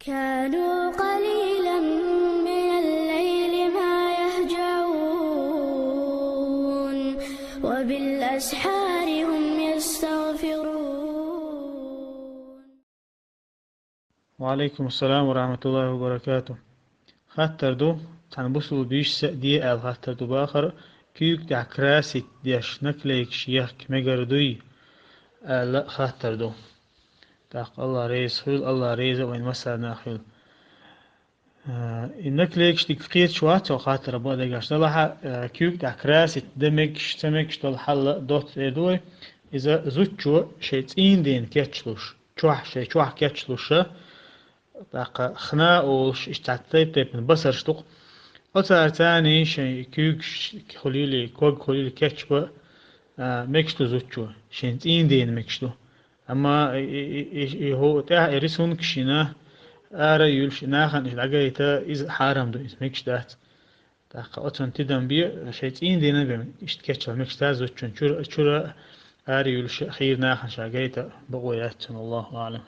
كانوا قليلا من الليل ما يهجعون وبالأسحار هم يستغفرون. وعليكم السلام ورحمة الله وبركاته. خاطر دو تنبسل بيش دي خاطر دو باخر كيوك دع كراسي ديش نكليك شيخ مجردوي لا خاطر دو تاق الله ريز خيل الله ريز وين مسنا خيل إنك ليك شتيك فقير شوات أو خاطر أبغى دقاش طلعها كيوك دع كراسي دمكش تمكش طلع دوت دوي إذا زوجو شيء دين كاتشلوش شوح شيء شوح كاتشلوش تاق خناق وش اشتعتيب تيب من بصر شتوق أصار تاني شيء كيوك خليلي كوب خليلي كاتشبا مكشتو زوجو شيء دين مكشتو أما هو تاه إرسون كشينا آرا يلش ناخن إش لقيتا إز حارم دو إز مكش دات تاق أتون تدم بي شيء دين بيم إشتكتش مكش تازو تشون شورا آرا يلش خير ناخن شاقيتا بقويات الله أعلم.